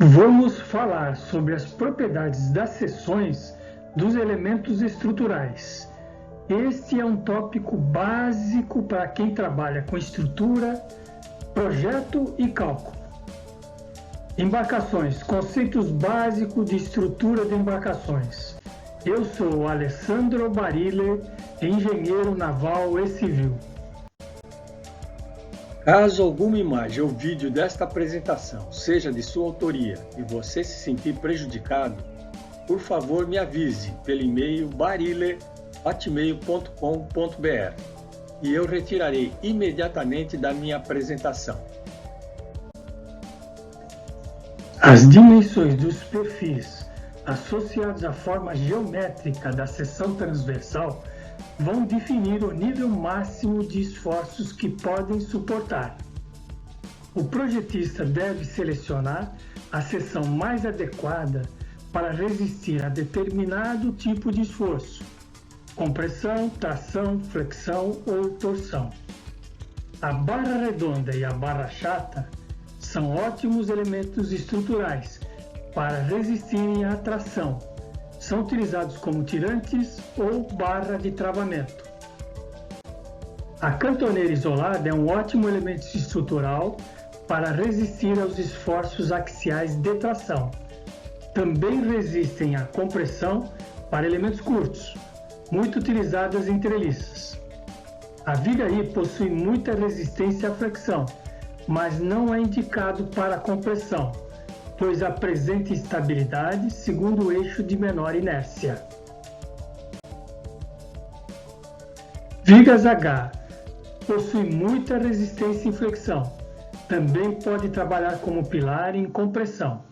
Vamos falar sobre as propriedades das seções dos elementos estruturais. Este é um tópico básico para quem trabalha com estrutura, projeto e cálculo. Embarcações, conceitos básicos de estrutura de embarcações. Eu sou Alessandro Barile, engenheiro naval e civil. Caso alguma imagem ou vídeo desta apresentação seja de sua autoria e você se sentir prejudicado, por favor me avise pelo e-mail barile@hotmail.com.br e eu retirarei imediatamente da minha apresentação. As dimensões dos perfis associados à forma geométrica da seção transversal vão definir o nível máximo de esforços que podem suportar. O projetista deve selecionar a seção mais adequada para resistir a determinado tipo de esforço: compressão, tração, flexão ou torção. A barra redonda e a barra chata são ótimos elementos estruturais para resistirem à tração. São utilizados como tirantes ou barra de travamento. A cantoneira isolada é um ótimo elemento estrutural para resistir aos esforços axiais de tração. Também resistem à compressão para elementos curtos, muito utilizadas em treliças. A viga-i possui muita resistência à flexão, mas não é indicado para compressão, pois apresenta estabilidade segundo o eixo de menor inércia. Vigas H possui muita resistência em flexão, também pode trabalhar como pilar em compressão.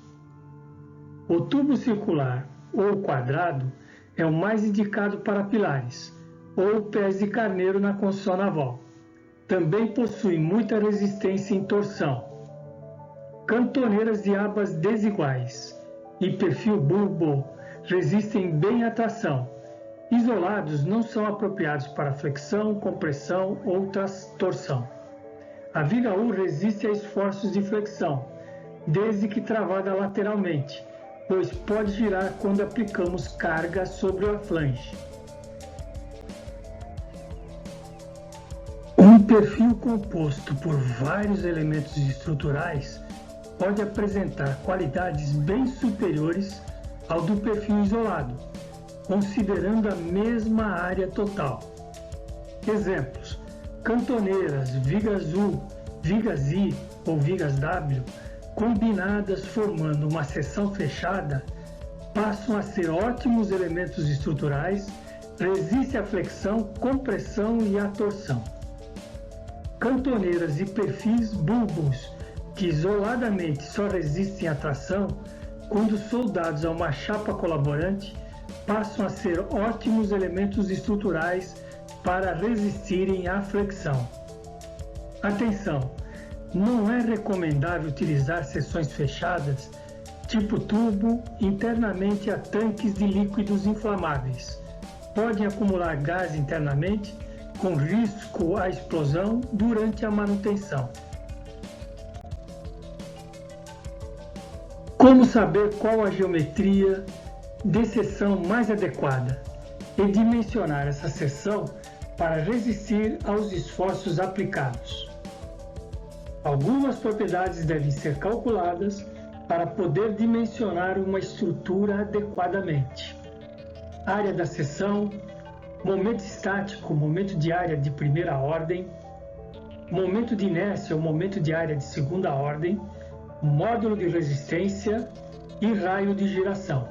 O tubo circular ou quadrado é o mais indicado para pilares, ou pés de carneiro na construção naval. Também possui muita resistência em torção. Cantoneiras de abas desiguais e perfil bulbo resistem bem à tração. Isolados não são apropriados para flexão, compressão ou torção. A viga U resiste a esforços de flexão, desde que travada lateralmente, pois pode girar quando aplicamos carga sobre a flange. Um perfil composto por vários elementos estruturais pode apresentar qualidades bem superiores ao do perfil isolado, considerando a mesma área total. Exemplos: cantoneiras, vigas U, vigas I ou vigas W, combinadas formando uma seção fechada, passam a ser ótimos elementos estruturais, resistem à flexão, compressão e à torção. Cantoneiras e perfis bulbos, que isoladamente só resistem à tração, quando soldados a uma chapa colaborante, passam a ser ótimos elementos estruturais para resistirem à flexão. Atenção! Não é recomendável utilizar seções fechadas, tipo tubo, internamente a tanques de líquidos inflamáveis. Podem acumular gás internamente, com risco à explosão durante a manutenção. Como saber qual a geometria de seção mais adequada e dimensionar essa seção para resistir aos esforços aplicados? Algumas propriedades devem ser calculadas para poder dimensionar uma estrutura adequadamente. Área da seção, momento estático, momento de área de primeira ordem, momento de inércia ou momento de área de segunda ordem, módulo de resistência e raio de giração.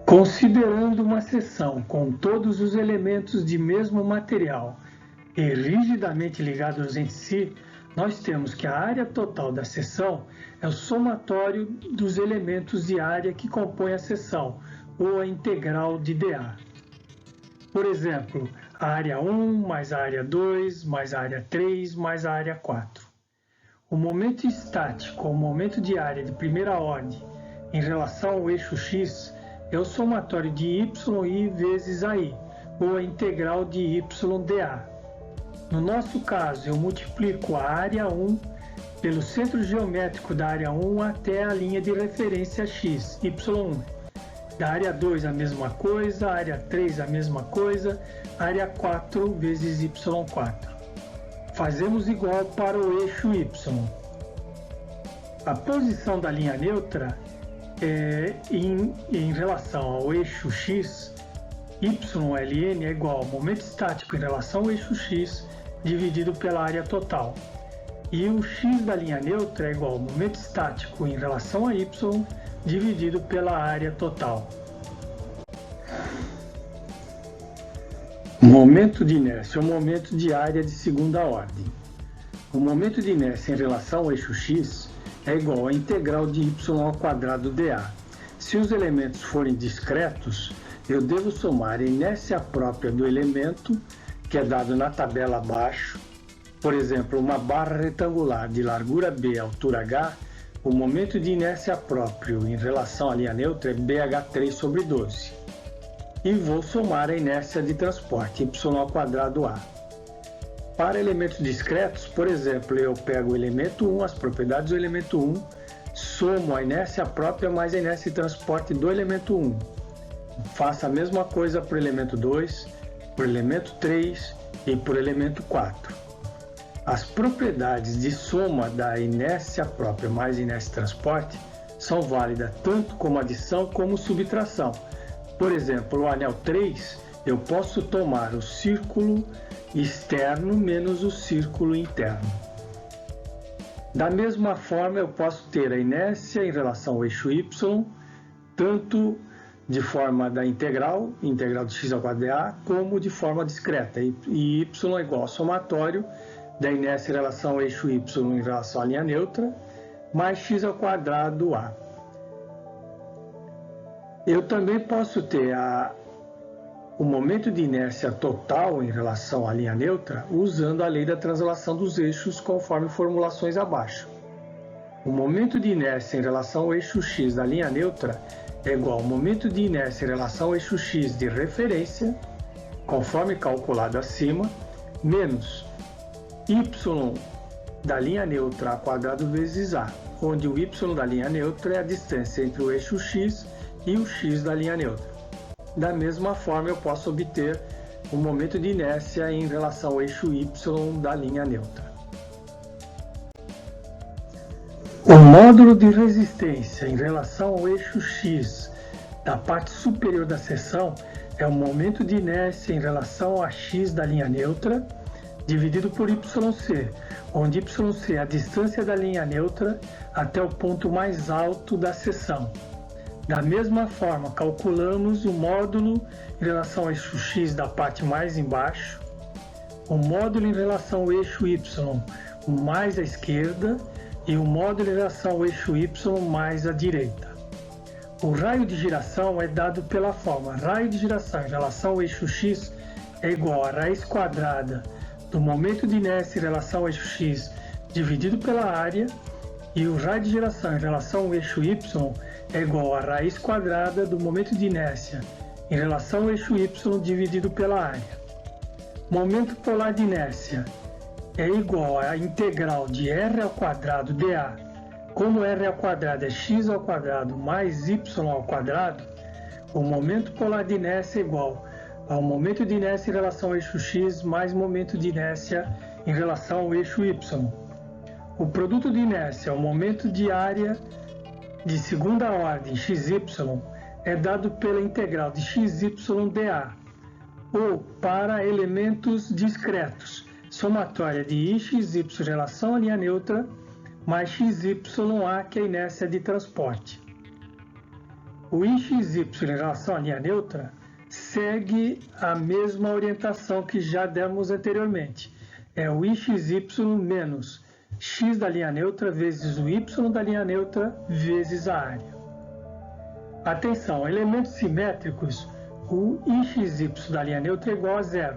Considerando uma seção com todos os elementos de mesmo material e rigidamente ligados entre si, nós temos que a área total da seção é o somatório dos elementos de área que compõem a seção, ou a integral de dA. Por exemplo, a área 1 mais a área 2 mais a área 3 mais a área 4. O momento estático, ou momento de área de primeira ordem, em relação ao eixo x, é o somatório de yi vezes AI, ou a integral de YdA. No nosso caso, eu multiplico a área 1 pelo centro geométrico da área 1 até a linha de referência x, y1. Da área 2 a mesma coisa, área 3 a mesma coisa, área 4 vezes y4. Fazemos igual para o eixo y. A posição da linha neutra em relação ao eixo x, YLN é igual ao momento estático em relação ao eixo x dividido pela área total. E o x da linha neutra é igual ao momento estático em relação a y dividido pela área total. Momento de inércia ou momento de área de segunda ordem. O momento de inércia em relação ao eixo x é igual à integral de y ao quadrado dA. Se os elementos forem discretos, eu devo somar a inércia própria do elemento, que é dado na tabela abaixo. Por exemplo, uma barra retangular de largura B, altura H, o momento de inércia próprio em relação à linha neutra é BH3 sobre 12. E vou somar a inércia de transporte, y ao quadrado A. Para elementos discretos, por exemplo, eu pego o elemento 1, as propriedades do elemento 1, somo a inércia própria mais a inércia de transporte do elemento 1. Faço a mesma coisa para o elemento 2, para o elemento 3 e para o elemento 4. As propriedades de soma da inércia própria mais inércia de transporte são válidas tanto como adição como subtração. Por exemplo, o anel 3, eu posso tomar o círculo externo menos o círculo interno. Da mesma forma, eu posso ter a inércia em relação ao eixo y, tanto de forma da integral de x ao quadrado dA, como de forma discreta. E y é igual ao somatório da inércia em relação ao eixo y em relação à linha neutra, mais x ao quadrado A. Eu também posso ter o momento de inércia total em relação à linha neutra usando a lei da translação dos eixos conforme formulações abaixo. O momento de inércia em relação ao eixo x da linha neutra é igual ao momento de inércia em relação ao eixo x de referência, conforme calculado acima, menos y da linha neutra ao quadrado vezes a, onde o y da linha neutra é a distância entre o eixo x e o x da linha neutra. Da mesma forma, eu posso obter o momento de inércia em relação ao eixo y da linha neutra. O módulo de resistência em relação ao eixo x da parte superior da seção é o momento de inércia em relação a x da linha neutra dividido por YC, onde YC é a distância da linha neutra até o ponto mais alto da seção. Da mesma forma, calculamos o módulo em relação ao eixo x da parte mais embaixo, o módulo em relação ao eixo y mais à esquerda e o módulo em relação ao eixo y mais à direita. O raio de giração é dado pela forma: raio de giração em relação ao eixo x é igual a raiz quadrada do momento de inércia em relação ao eixo x dividido pela área, e o raio de giração em relação ao eixo y é igual a raiz quadrada do momento de inércia em relação ao eixo y dividido pela área. Momento polar de inércia é igual à integral de r ao quadrado dA. Como r ao quadrado é x ao quadrado mais y ao quadrado, o momento polar de inércia é igual ao momento de inércia em relação ao eixo x mais momento de inércia em relação ao eixo y. O produto de inércia, o momento de área de segunda ordem xy, é dado pela integral de xy dA, ou para elementos discretos, somatória de ixy em relação à linha neutra mais xya, que é a inércia de transporte. O ixy em relação à linha neutra segue a mesma orientação que já demos anteriormente. É o ixy menos x da linha neutra vezes o y da linha neutra vezes a área. Atenção, elementos simétricos, o ixy da linha neutra é igual a zero.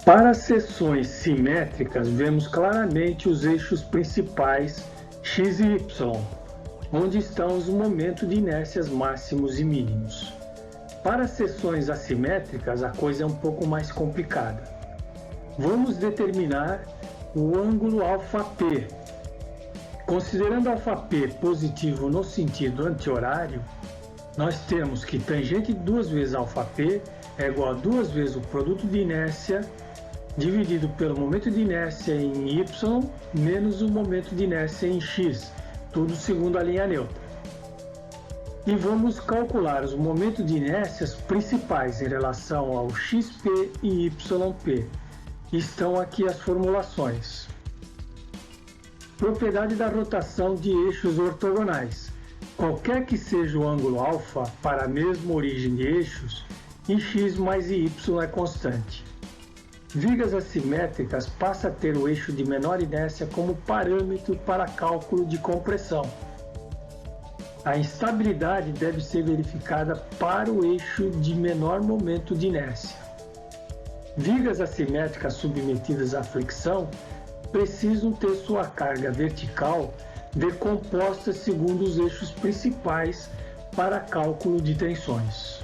Para as seções simétricas, vemos claramente os eixos principais x e y, onde estão os momentos de inércias máximos e mínimos. Para as seções assimétricas, a coisa é um pouco mais complicada. Vamos determinar o ângulo αP. Considerando αP positivo no sentido anti-horário, nós temos que tangente de 2 vezes αP é igual a 2 vezes o produto de inércia dividido pelo momento de inércia em y menos o momento de inércia em x, tudo segundo a linha neutra. E vamos calcular os momentos de inércias principais em relação ao xp e yp. Estão aqui as formulações. Propriedade da rotação de eixos ortogonais. Qualquer que seja o ângulo α para a mesma origem de eixos, e x mais y é constante. Vigas assimétricas passa a ter o eixo de menor inércia como parâmetro para cálculo de compressão. A instabilidade deve ser verificada para o eixo de menor momento de inércia. Vigas assimétricas submetidas à flexão precisam ter sua carga vertical decomposta segundo os eixos principais para cálculo de tensões.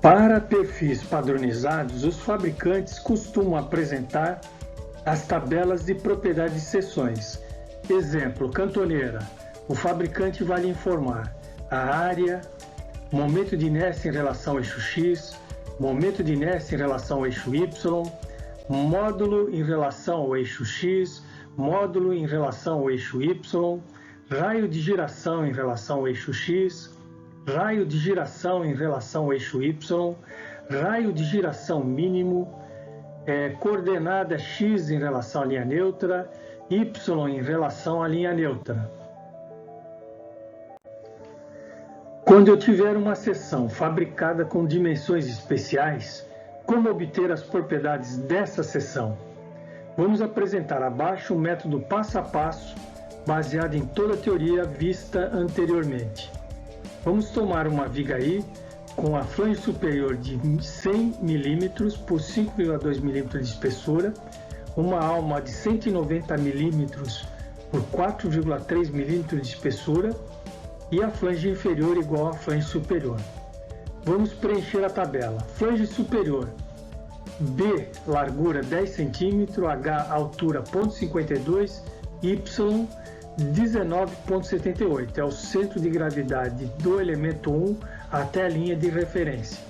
Para perfis padronizados, os fabricantes costumam apresentar as tabelas de propriedade de seções. Exemplo, cantoneira. O fabricante vai lhe informar a área, momento de inércia em relação ao eixo X, momento de inércia em relação ao eixo Y, módulo em relação ao eixo X, módulo em relação ao eixo Y, raio de giração em relação ao eixo X, raio de giração em relação ao eixo Y, raio de giração mínimo, coordenada X em relação à linha neutra, Y em relação à linha neutra. Quando eu tiver uma seção fabricada com dimensões especiais, como obter as propriedades dessa seção? Vamos apresentar abaixo um método passo a passo baseado em toda a teoria vista anteriormente. Vamos tomar uma viga I com a flange superior de 100 mm por 5,2 mm de espessura, uma alma de 190 mm por 4,3 mm de espessura e a flange inferior igual à flange superior. Vamos preencher a tabela. Flange superior, B, largura 10 cm, H, altura 0,52, Y, 19,78. É o centro de gravidade do elemento 1 até a linha de referência.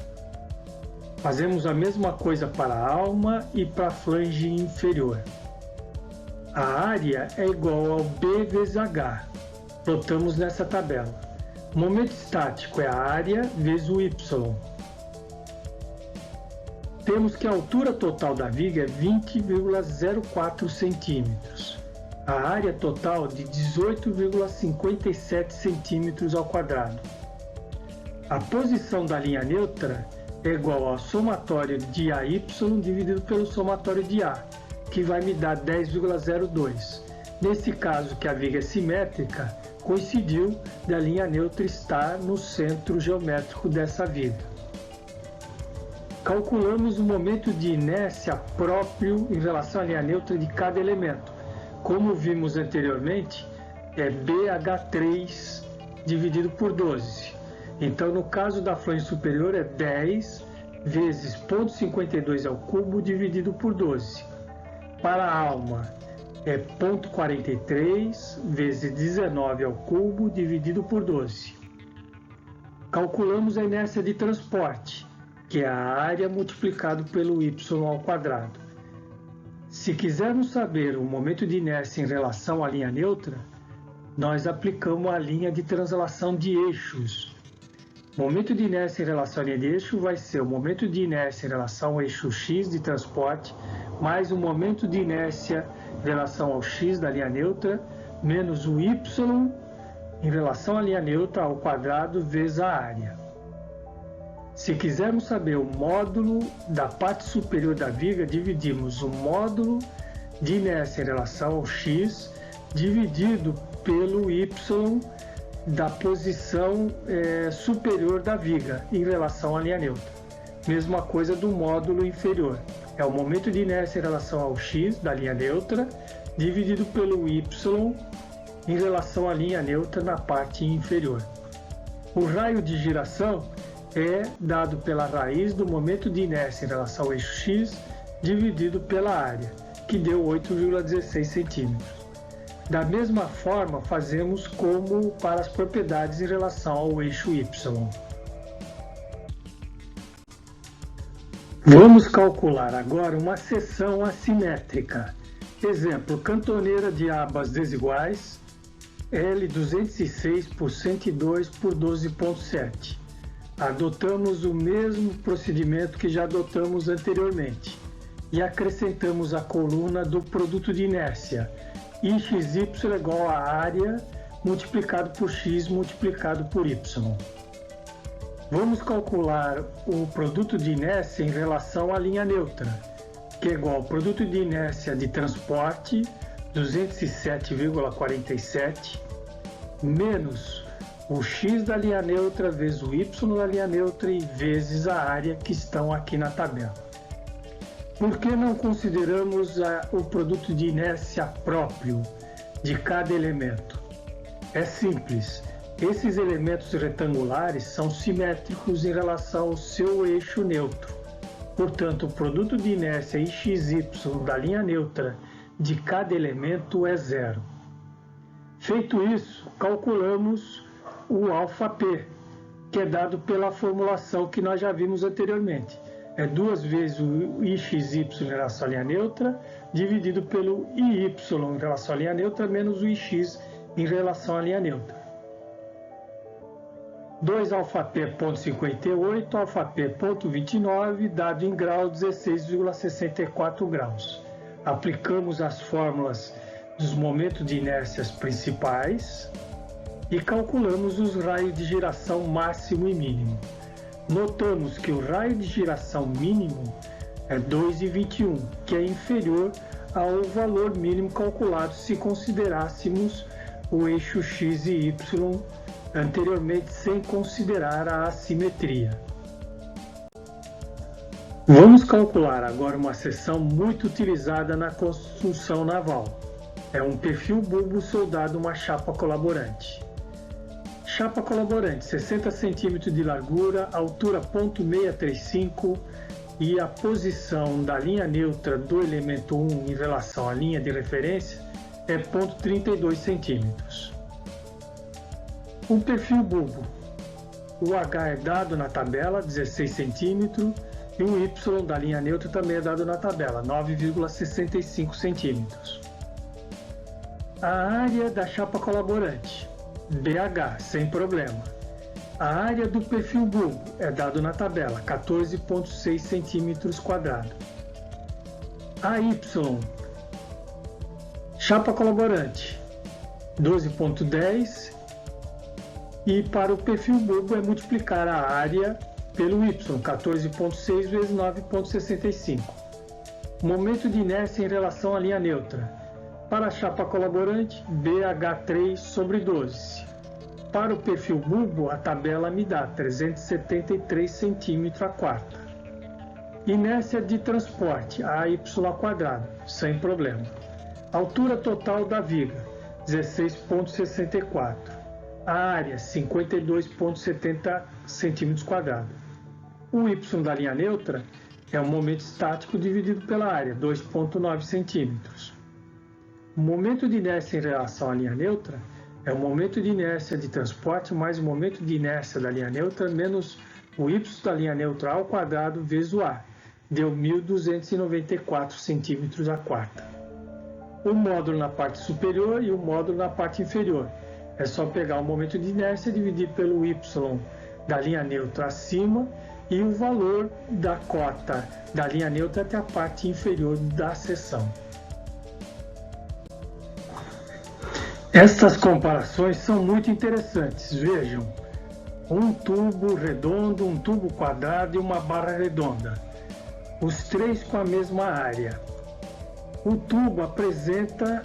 Fazemos a mesma coisa para a alma e para a flange inferior. A área é igual ao B vezes H. Plotamos nessa tabela. O momento estático é a área vezes o Y. Temos que a altura total da viga é 20,04 centímetros. A área total de 18,57 centímetros ao quadrado. A posição da linha neutra é igual ao somatório de AY dividido pelo somatório de A, que vai me dar 10,02. Nesse caso que a viga é simétrica, coincidiu da linha neutra estar no centro geométrico dessa viga. Calculamos o momento de inércia próprio em relação à linha neutra de cada elemento. Como vimos anteriormente, é BH3 dividido por 12. Então, no caso da flange superior, é 10 vezes 0,52 ao cubo dividido por 12. Para a alma, é 0,43 vezes 19 ao cubo dividido por 12. Calculamos a inércia de transporte, que é a área multiplicado pelo y ao quadrado. Se quisermos saber o momento de inércia em relação à linha neutra, nós aplicamos a linha de translação de eixos. O momento de inércia em relação à linha de eixo vai ser o momento de inércia em relação ao eixo x de transporte, mais o momento de inércia em relação ao x da linha neutra, menos o y em relação à linha neutra ao quadrado vezes a área. Se quisermos saber o módulo da parte superior da viga, dividimos o módulo de inércia em relação ao x dividido pelo y da posição superior da viga em relação à linha neutra. Mesma coisa do módulo inferior. É o momento de inércia em relação ao x da linha neutra dividido pelo y em relação à linha neutra na parte inferior. O raio de giração é dado pela raiz do momento de inércia em relação ao eixo x dividido pela área, que deu 8,16 centímetros. Da mesma forma, fazemos como para as propriedades em relação ao eixo Y. Vamos calcular agora uma seção assimétrica. Exemplo, cantoneira de abas desiguais, L 206 por 102 por 12,7. Adotamos o mesmo procedimento que já adotamos anteriormente e acrescentamos a coluna do produto de inércia, IXY igual a área multiplicado por X multiplicado por Y. Vamos calcular o produto de inércia em relação à linha neutra, que é igual ao produto de inércia de transporte, 207,47, menos o X da linha neutra vezes o Y da linha neutra e vezes a área que estão aqui na tabela. Por que não consideramos o produto de inércia próprio de cada elemento? É simples. Esses elementos retangulares são simétricos em relação ao seu eixo neutro. Portanto, o produto de inércia IXY da linha neutra de cada elemento é zero. Feito isso, calculamos o αp, que é dado pela formulação que nós já vimos anteriormente. É 2 vezes o IXY em relação à linha neutra, dividido pelo IY em relação à linha neutra, menos o IX em relação à linha neutra. 2 αp,58, αp,29, dado em grau 16,64 graus. Aplicamos as fórmulas dos momentos de inércias principais e calculamos os raios de giração máximo e mínimo. Notamos que o raio de giração mínimo é 2,21, que é inferior ao valor mínimo calculado se considerássemos o eixo X e Y anteriormente sem considerar a assimetria. Vamos calcular agora uma seção muito utilizada na construção naval. É um perfil bulbo soldado uma chapa colaborante. Chapa colaborante, 60 cm de largura, altura 0,635 e a posição da linha neutra do elemento 1 em relação à linha de referência é 0,32 centímetros. O perfil bulbo, o H é dado na tabela, 16 cm, e o Y da linha neutra também é dado na tabela, 9,65 centímetros. A área da chapa colaborante, BH, sem problema. A área do perfil bulbo é dado na tabela, 14,6 centímetros quadrados. AY, chapa colaborante, 12,10, e para o perfil bulbo é multiplicar a área pelo Y, 14,6 vezes 9,65. Momento de inércia em relação à linha neutra. Para a chapa colaborante, BH3 sobre 12. Para o perfil bulbo, a tabela me dá 373 cm a quarta. Inércia de transporte, AY quadrado, sem problema. Altura total da viga, 16,64. A área, 52,70 cm quadrados. O Y da linha neutra é o momento estático dividido pela área, 2,9 centímetros. O momento de inércia em relação à linha neutra é o momento de inércia de transporte mais o momento de inércia da linha neutra menos o Y da linha neutra ao quadrado vezes o A. Deu 1.294 centímetros a quarta. O módulo na parte superior e o módulo na parte inferior. É só pegar o momento de inércia, dividir pelo Y da linha neutra acima e o valor da cota da linha neutra até a parte inferior da seção. Estas comparações são muito interessantes. Vejam, um tubo redondo, um tubo quadrado e uma barra redonda. Os três com a mesma área. O tubo apresenta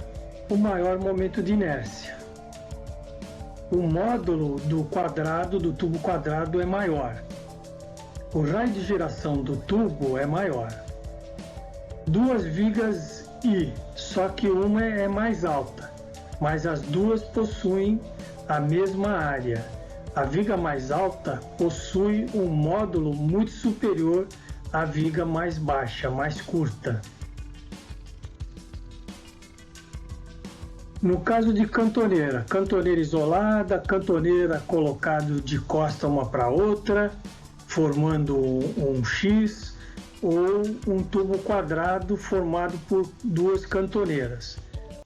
o maior momento de inércia. O módulo do quadrado, do tubo quadrado, é maior. O raio de giração do tubo é maior. Duas vigas I, só que uma é mais alta, mas as duas possuem a mesma área. A viga mais alta possui um módulo muito superior a viga mais baixa, mais curta. No caso de cantoneira, cantoneira isolada, cantoneira colocado de costa uma para outra, formando um X, ou um tubo quadrado formado por duas cantoneiras.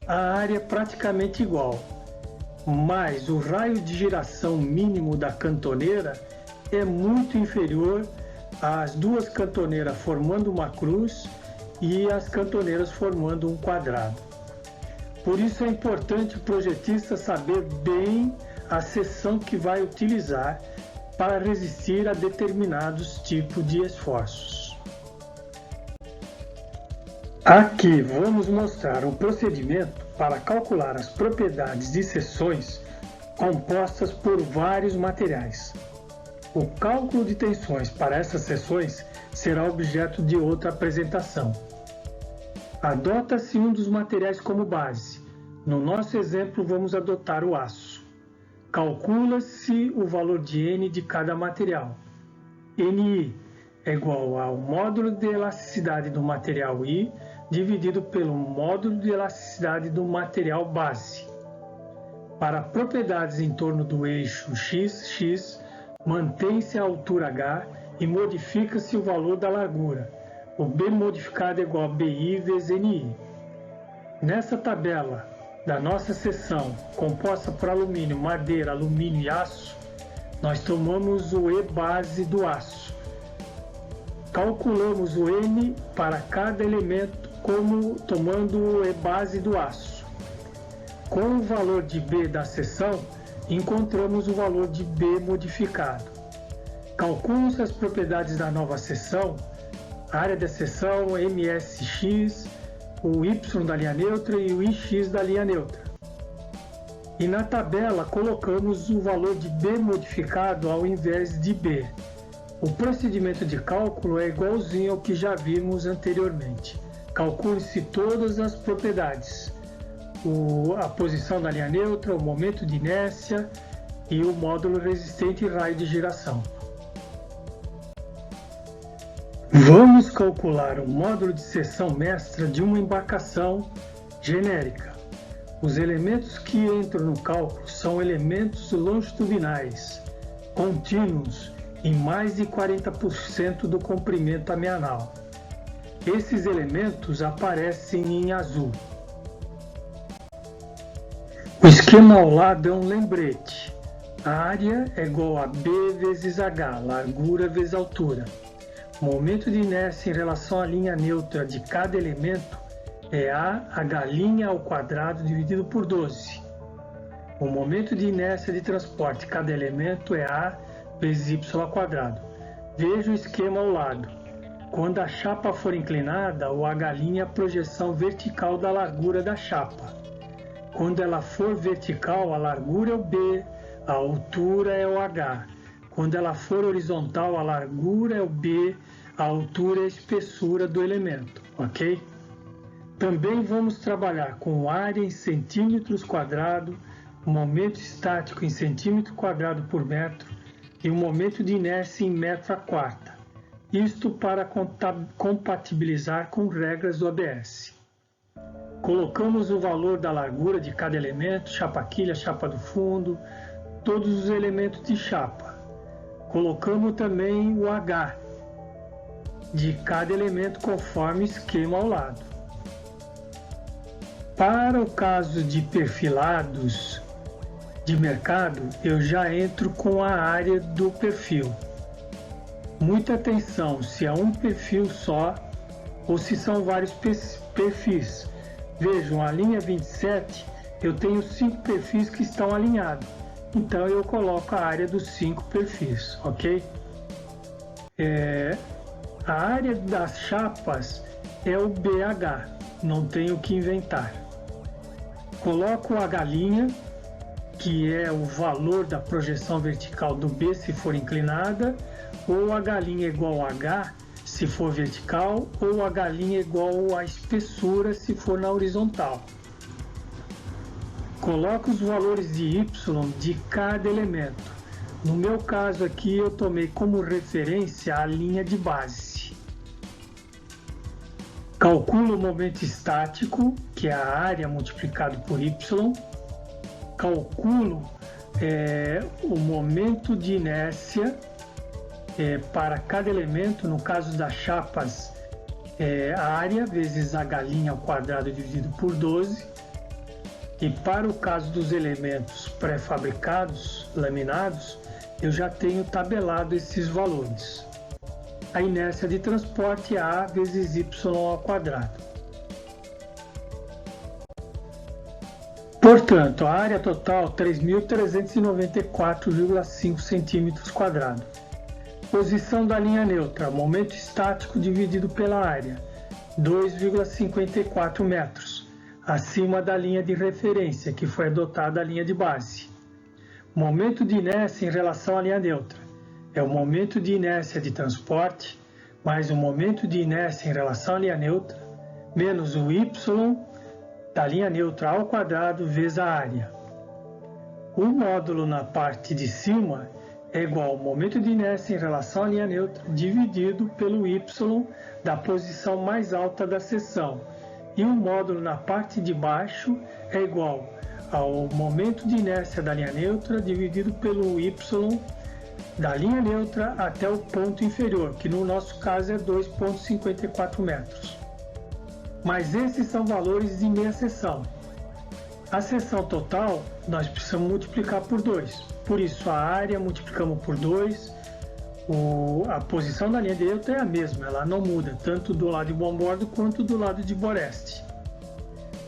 A área é praticamente igual, mas o raio de giração mínimo da cantoneira é muito inferior às duas cantoneiras formando uma cruz e as cantoneiras formando um quadrado. Por isso é importante o projetista saber bem a seção que vai utilizar para resistir a determinados tipos de esforços. Aqui vamos mostrar um procedimento para calcular as propriedades de seções compostas por vários materiais. O cálculo de tensões para essas seções será objeto de outra apresentação. Adota-se um dos materiais como base. No nosso exemplo, vamos adotar o aço. Calcula-se o valor de N de cada material. Ni é igual ao módulo de elasticidade do material I dividido pelo módulo de elasticidade do material base. Para propriedades em torno do eixo XX, mantém-se a altura H e modifica-se o valor da largura. O B modificado é igual a BI vezes NI. Nessa tabela da nossa seção, composta por alumínio, madeira, alumínio e aço, nós tomamos o E base do aço. Calculamos o N para cada elemento como tomando o E base do aço. Com o valor de B da seção, encontramos o valor de B modificado. Calculamos as propriedades da nova seção, a área da seção, MSX, o Y da linha neutra e o IX da linha neutra. E na tabela colocamos o valor de B modificado ao invés de B. O procedimento de cálculo é igualzinho ao que já vimos anteriormente. Calcule-se todas as propriedades, a posição da linha neutra, o momento de inércia e o módulo resistente e raio de giração. Vamos calcular o módulo de seção mestra de uma embarcação genérica. Os elementos que entram no cálculo são elementos longitudinais, contínuos, em mais de 40% do comprimento amianal. Esses elementos aparecem em azul. O esquema ao lado é um lembrete. A área é igual a B vezes H, largura vezes altura. O momento de inércia em relação à linha neutra de cada elemento é H' ao quadrado dividido por 12. O momento de inércia de transporte de cada elemento é A vezes Y ao quadrado. Veja o esquema ao lado. Quando a chapa for inclinada, o H' é a projeção vertical da largura da chapa. Quando ela for vertical, a largura é o B, a altura é o H. Quando ela for horizontal, a largura é o B, a altura é a espessura do elemento, ok? Também vamos trabalhar com área em centímetros quadrados, momento estático em centímetro quadrado por metro e o momento de inércia em metro a quarta. Isto para compatibilizar com regras do ABS. Colocamos o valor da largura de cada elemento, chapa quilha, chapa do fundo, todos os elementos de chapa. Colocamos também o H de cada elemento conforme esquema ao lado. Para o caso de perfilados de mercado, eu já entro com a área do perfil. Muita atenção se é um perfil só ou se são vários perfis. Vejam, a linha 27, eu tenho 5 perfis que estão alinhados. Então eu coloco a área dos 5 perfis, ok? A área das chapas é o BH, não tenho que inventar. Coloco o H', que é o valor da projeção vertical do B se for inclinada, ou H' é igual a H se for vertical, ou H' é igual à espessura se for na horizontal. Coloco os valores de Y de cada elemento. No meu caso aqui eu tomei como referência a linha de base. Calculo o momento estático, que é a área multiplicado por y. Calculo o momento de inércia para cada elemento. No caso das chapas, a área vezes a galinha ao quadrado dividido por 12. E para o caso dos elementos pré-fabricados, laminados, eu já tenho tabelado esses valores. A inércia de transporte é A vezes y ao quadrado. Portanto, a área total 3.394,5 centímetros quadrados. Posição da linha neutra, momento estático dividido pela área, 2,54 metros, acima da linha de referência, que foi adotada a linha de base. Momento de inércia em relação à linha neutra é o momento de inércia de transporte mais o momento de inércia em relação à linha neutra menos o y da linha neutra ao quadrado vezes a área. O módulo na parte de cima é igual ao momento de inércia em relação à linha neutra dividido pelo y da posição mais alta da seção. E o módulo na parte de baixo é igual ao momento de inércia da linha neutra dividido pelo y da linha neutra até o ponto inferior, que no nosso caso é 2,54 metros. Mas esses são valores de meia seção. A seção total nós precisamos multiplicar por 2. Por isso a área multiplicamos por 2. A posição da linha neutra é a mesma, ela não muda, tanto do lado de bom bordo quanto do lado de boreste.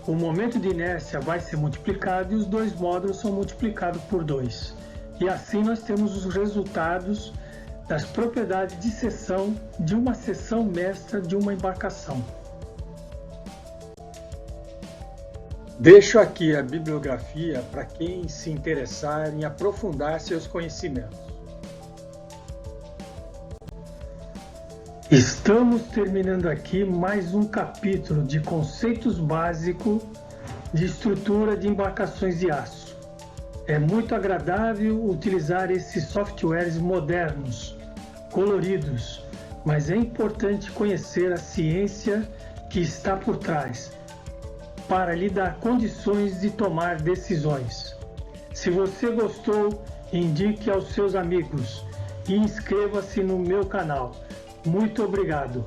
O momento de inércia vai ser multiplicado e os dois módulos são multiplicados por 2. E assim nós temos os resultados das propriedades de seção de uma seção mestra de uma embarcação. Deixo aqui a bibliografia para quem se interessar em aprofundar seus conhecimentos. Estamos terminando aqui mais um capítulo de conceitos básicos de estrutura de embarcações de aço. É muito agradável utilizar esses softwares modernos, coloridos, mas é importante conhecer a ciência que está por trás para lhe dar condições de tomar decisões. Se você gostou, indique aos seus amigos e inscreva-se no meu canal. Muito obrigado!